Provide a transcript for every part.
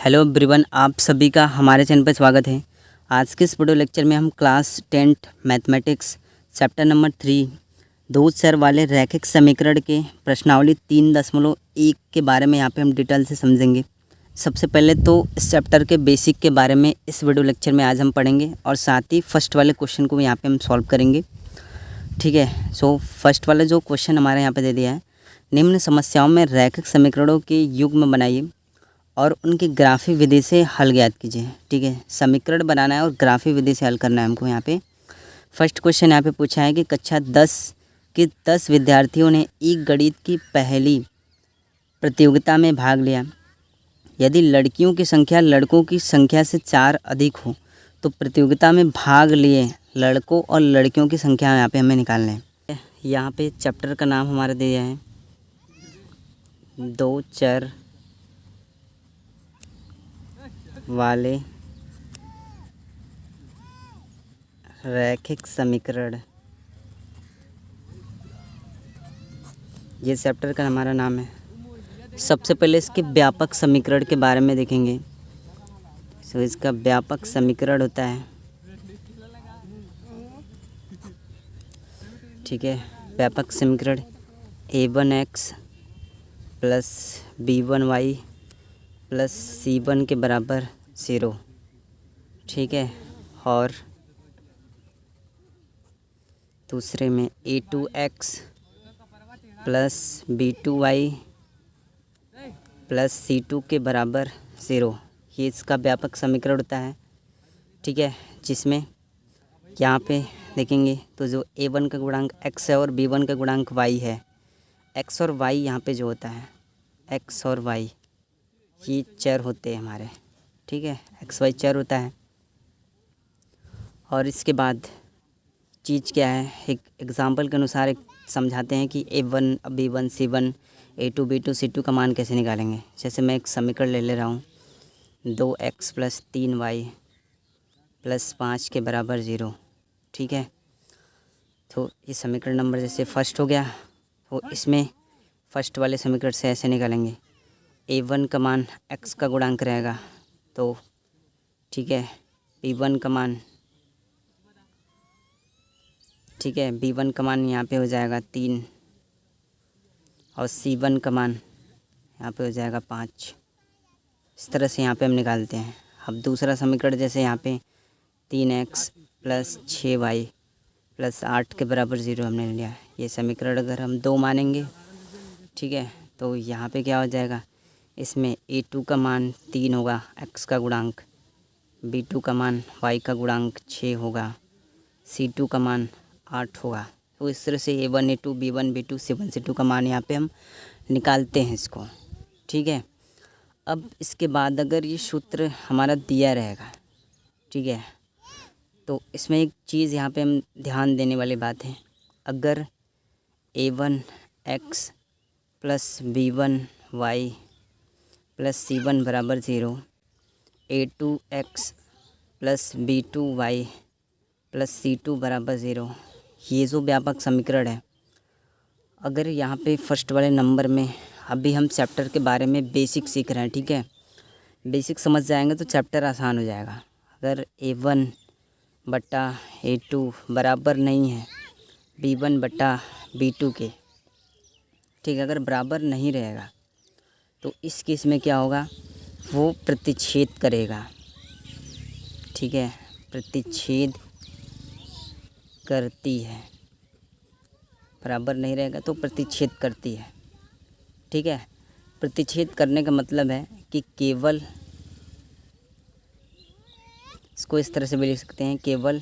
Hello everyone, आप सभी का हमारे चैनल पर स्वागत है। आज के इस वीडियो लेक्चर में हम class 10th mathematics chapter number 3 दो चर वाले रैखिक समीकरण के प्रश्नावली 3.1 के बारे में यहाँ पे हम डिटेल से समझेंगे। सबसे पहले तो इस चैप्टर के बेसिक के बारे में इस वीडियो लेक्चर में आज हम पढ़ेंगे और साथ ही फर्स्ट वाले क्वेश्चन को यहाँ पर हम सॉल्व करेंगे। ठीक है, सो फर्स्ट वाला जो क्वेश्चन हमारे यहाँ पर दे दिया है, निम्न समस्याओं में रैखिक समीकरणों के युग्म बनाइए और उनकी ग्राफी विधि से हल ज्ञात कीजिए। ठीक है, समीकरण बनाना है और ग्राफी विधि से हल करना है हमको। यहाँ पे फर्स्ट क्वेश्चन यहाँ पे पूछा है कि कक्षा 10 के 10 विद्यार्थियों ने एक गणित की पहली प्रतियोगिता में भाग लिया। यदि लड़कियों की संख्या लड़कों की संख्या से 4 अधिक हो तो प्रतियोगिता में भाग लिए लड़कों और लड़कियों की संख्या यहाँ पे हमें निकालना है। यहाँ पे चैप्टर का नाम हमारा दिया है दो चर वाले रैखिक समीकरण, ये चैप्टर का हमारा नाम है। सबसे पहले इसके व्यापक समीकरण के बारे में देखेंगे। सो इसका व्यापक समीकरण होता है, ठीक है, व्यापक समीकरण a1x plus b1y plus c1 के बराबर 0। ठीक है, और दूसरे में a2x plus b2y plus c2 के बराबर 0, ये इसका व्यापक समीकरण होता है। ठीक है, जिसमें यहाँ पे देखेंगे तो जो a1 का गुणांक x है और b1 का गुणांक y है, x और y यहाँ पे जो होता है, x और y ये चर होते हैं हमारे। ठीक है, एक्स वाई चर होता है। और इसके बाद चीज़ क्या है, एक एग्जांपल के अनुसार एक समझाते हैं कि a1 b1 c1 a2 b2 c2 का मान कैसे निकालेंगे। जैसे मैं एक समीकरण ले रहा हूँ 2x प्लस 3y प्लस 5 के बराबर 0। ठीक है, तो ये समीकरण नंबर जैसे फर्स्ट हो गया, तो इसमें फर्स्ट वाले समीकरण से ऐसे निकालेंगे। a1 का मान x का गुणांक रहेगा, तो ठीक है b1 का मान, ठीक है b1 का मान यहाँ पे हो जाएगा 3 और c1 का मान यहाँ पे हो जाएगा 5। इस तरह से यहाँ पे हम निकालते हैं। अब दूसरा समीकरण जैसे यहाँ पे 3x प्लस 6y प्लस 8 के बराबर 0 हमने लिया। ये समीकरण अगर हम 2 मानेंगे, ठीक है, तो यहाँ पे क्या हो जाएगा, इसमें a2 का मान 3 होगा x का गुणांक, b2 का मान y का गुणांक 6 होगा, c2 का मान 8 होगा। तो इस तरह से a1 a2 b1 b2 c1 c2 का मान यहाँ पे हम निकालते हैं इसको। ठीक है, अब इसके बाद अगर ये सूत्र हमारा दिया रहेगा, ठीक है, तो इसमें एक चीज़ यहाँ पे हम ध्यान देने वाली बात है। अगर a1x plus b1y plus c1 बराबर 0, a2x plus b2y plus c2 बराबर 0, ये जो व्यापक समीकरण है, अगर यहाँ पे फर्स्ट वाले नंबर में अभी हम चैप्टर के बारे में बेसिक सीख रहे हैं। ठीक है, बेसिक समझ जाएंगे तो चैप्टर आसान हो जाएगा। अगर a1 बटा a2 बराबर नहीं है b1 बटा b2 के, ठीक है, अगर बराबर नहीं रहेगा तो इस केस में क्या होगा, वो प्रतिच्छेद करेगा। ठीक है, प्रतिच्छेद करती है, बराबर नहीं रहेगा तो प्रतिच्छेद करती है। ठीक है, प्रतिच्छेद करने का मतलब है कि केवल, इसको इस तरह से भी लिख सकते हैं, केवल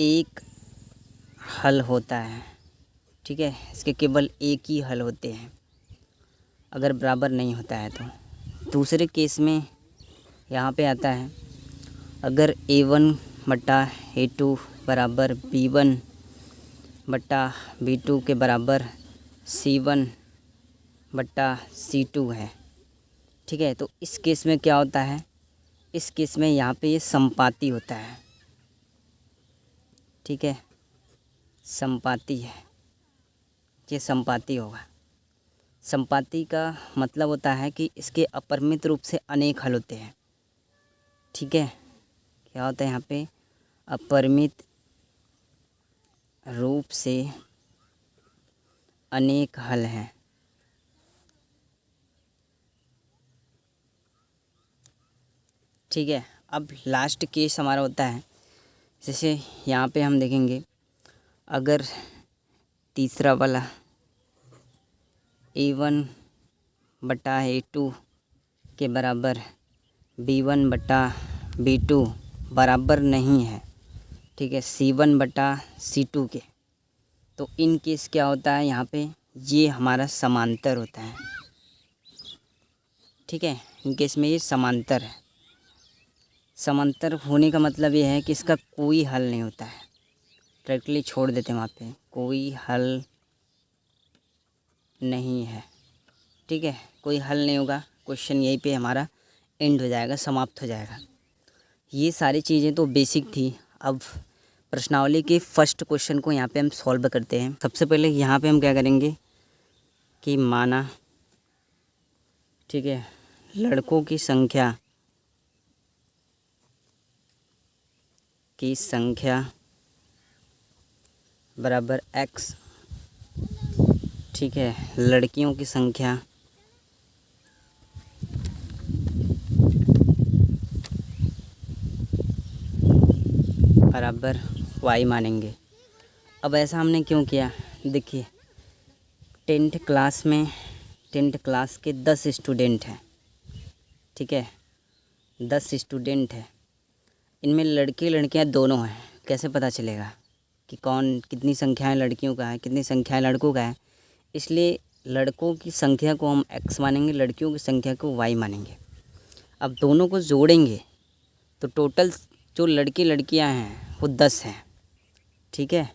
एक हल होता है। ठीक है, इसके केवल एक ही हल होते हैं अगर बराबर नहीं होता है तो। दूसरे केस में यहाँ पे आता है, अगर a1 बटा a2 बराबर b1 बटा b2 के बराबर c1 बटा c2 है। ठीक है, तो इस केस में क्या होता है, इस केस में यहाँ पे ये संपाती होता है। ठीक है, संपाती है, ये संपाती होगा। संपाती का मतलब होता है कि इसके अपरिमित रूप से अनेक हल होते हैं। ठीक है, क्या होता है यहाँ पे, अपरिमित रूप से अनेक हल हैं। ठीक है, अब लास्ट केस हमारा होता है, जैसे यहाँ पे हम देखेंगे अगर तीसरा वाला A1 बटा A2 के बराबर B1 बटा B2 बराबर नहीं है, ठीक है, C1 बटा C2 के, तो इन केस क्या होता है यहाँ पे, ये हमारा समांतर होता है। ठीक है, इन केस में ये समांतर है। समांतर होने का मतलब ये है कि इसका कोई हल नहीं होता है, डायरेक्टली छोड़ देते हैं वहाँ पे, कोई हल नहीं है। ठीक है, कोई हल नहीं होगा, क्वेश्चन यहीं पे हमारा एंड हो जाएगा, समाप्त हो जाएगा। ये सारी चीज़ें तो बेसिक थी। अब प्रश्नावली के फर्स्ट क्वेश्चन को यहाँ पे हम सॉल्व करते हैं। सबसे पहले यहाँ पे हम क्या करेंगे कि माना, ठीक है, लड़कों की संख्या बराबर x, ठीक है, लड़कियों की संख्या बराबर y मानेंगे। अब ऐसा हमने क्यों किया, देखिए 10th क्लास के 10 स्टूडेंट हैं। ठीक है, 10 स्टूडेंट हैं, इनमें लड़के लड़कियां दोनों हैं। कैसे पता चलेगा कि कौन, कितनी संख्याएं लड़कियों का है, कितनी संख्याएं लड़कों का है। इसलिए लड़कों की संख्या को हम x मानेंगे, लड़कियों की संख्या को y मानेंगे। अब दोनों को जोड़ेंगे तो टोटल जो लड़के लड़कियां हैं वो 10 हैं। ठीक है,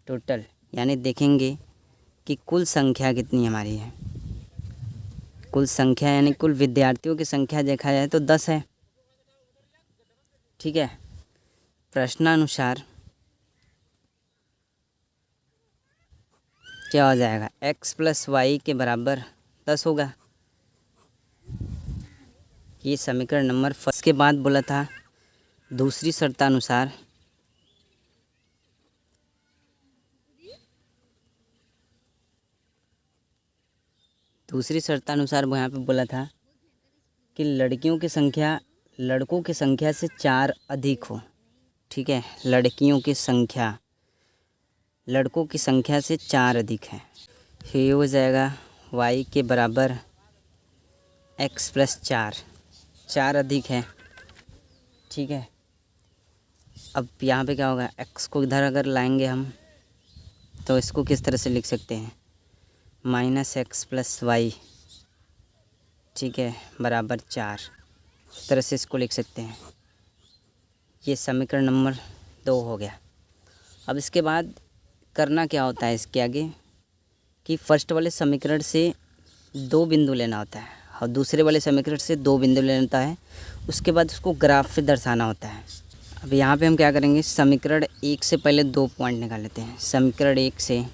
टोटल यानी देखेंगे कि कुल संख्या कितनी हमारी है। कुल संख्या यानी कुल विद्यार्थियों की संख्या देखा जाए तो 10 है। ठीक है, प्रश्नानुसार क्या हो जाएगा, x प्लस वाई के बराबर 10 होगा। ये समीकरण नंबर फर्स्ट के बाद बोला था दूसरी शर्तानुसार वो यहाँ पे बोला था कि लड़कियों की संख्या लड़कों की संख्या से 4 अधिक हो। ठीक है, लड़कियों की संख्या लड़कों की संख्या से 4 अधिक है। फिर ये हो जाएगा y के बराबर x प्लस 4 अधिक है। ठीक है, अब यहाँ पे क्या होगा, x को इधर अगर लाएंगे हम तो इसको किस तरह से लिख सकते हैं, -x प्लस वाई, ठीक है, बराबर 4, इस तरह से इसको लिख सकते हैं। ये समीकरण नंबर 2 हो गया। अब इसके बाद करना क्या होता है इसके आगे कि फर्स्ट वाले समीकरण से 2 बिंदु लेना होता है और दूसरे वाले समीकरण से 2 बिंदु लेना होता है। उसके बाद उसको ग्राफ पे दर्शाना होता है। अब यहाँ पे हम क्या करेंगे, समीकरण 1 से पहले 2 पॉइंट निकाल लेते हैं। समीकरण 1 से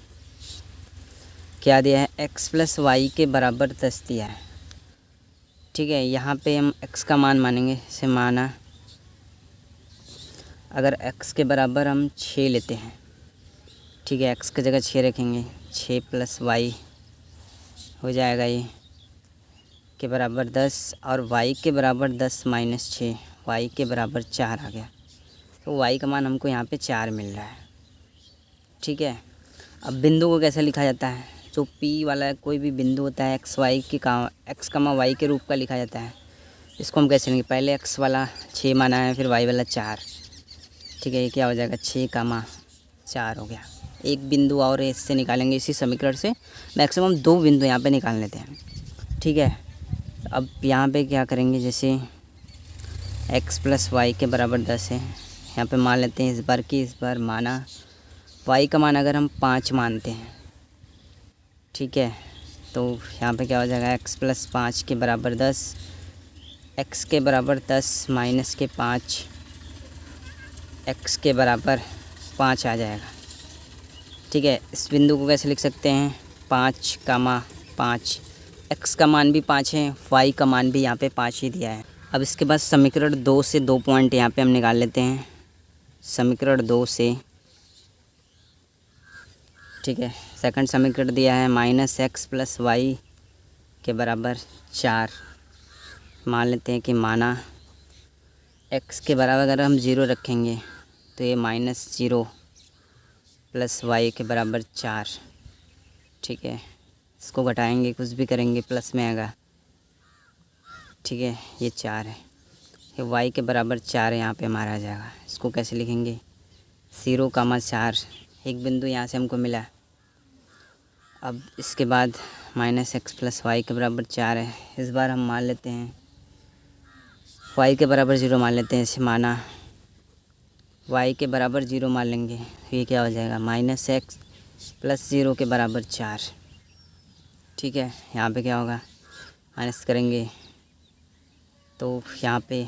क्या दिया है, x प्लस वाई के बराबर 10 दिया है। ठीक है, यहाँ पे हम x का मान मानेंगे। जैसे माना अगर x के बराबर हम 6 लेते हैं, ठीक है, x की जगह 6 रखेंगे, 6 प्लस वाई हो जाएगा ये के बराबर 10, और y के बराबर 10 माइनस 6, y के बराबर 4 आ गया। तो y का मान हमको यहाँ पे 4 मिल रहा है। ठीक है, अब बिंदु को कैसे लिखा जाता है, जो P वाला कोई भी बिंदु होता है x y के रूप का लिखा जाता है। इसको हम कैसे लेंगे, पहले x वाला 6 माना है, फिर y वाला 4। ठीक है, ये क्या हो जाएगा, 6, 4 हो गया। एक बिंदु और इससे निकालेंगे, इसी समीकरण से मैक्सिमम 2 बिंदु यहाँ पे निकाल लेते हैं। ठीक है, अब यहाँ पे क्या करेंगे, जैसे x प्लस वाई के बराबर 10 है, यहाँ पे मान लेते हैं इस बार माना y का मान अगर हम 5 मानते हैं, ठीक है, तो यहाँ पे क्या हो जाएगा, x प्लस 5 के बराबर 10, x के बराबर 10 माइनस के 5, x के बराबर 5 आ जाएगा। ठीक है, इस बिंदु को कैसे लिख सकते हैं, 5, 5, x का मान भी 5 है, y का मान भी यहाँ पे 5 ही दिया है। अब इसके बाद समीकरण 2 से 2 पॉइंट यहाँ पे हम निकाल लेते हैं। समीकरण 2 से, ठीक है, सेकंड समीकरण दिया है -x + y के बराबर 4। मान लेते हैं कि माना x के बराबर अगर हम 0 रखेंगे तो ये -0 + y के बराबर 4, ठीक है। इसको घटाएंगे, कुछ भी करेंगे प्लस में आएगा, ठीक है। ये 4 है, ये y के बराबर 4 यहाँ पे हमारा आ जाएगा। इसको कैसे लिखेंगे, 0,4, एक बिंदु यहाँ से हमको मिला। अब इसके बाद -x + y के बराबर 4 है। इस बार हम मान लेते हैं y के बराबर 0 मान लेते हैं। इसे माना y के बराबर 0 मान लेंगे, ये क्या हो जाएगा, -x + 0 के बराबर 4, ठीक है। यहाँ पे क्या होगा, माइनस करेंगे तो यहाँ पे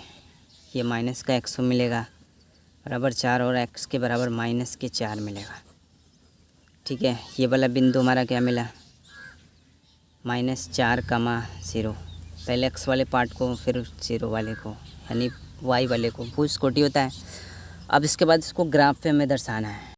ये माइनस का x मिलेगा बराबर 4 और x के बराबर -4 मिलेगा, ठीक है। ये वाला बिंदु हमारा क्या मिला, -4,0। पहले x वाले पार्ट को फिर 0 वाले को, यानी y वाले को, भूस कोटि होता है। अब इसके बाद इसको ग्राफ पे हमें दर्शाना है।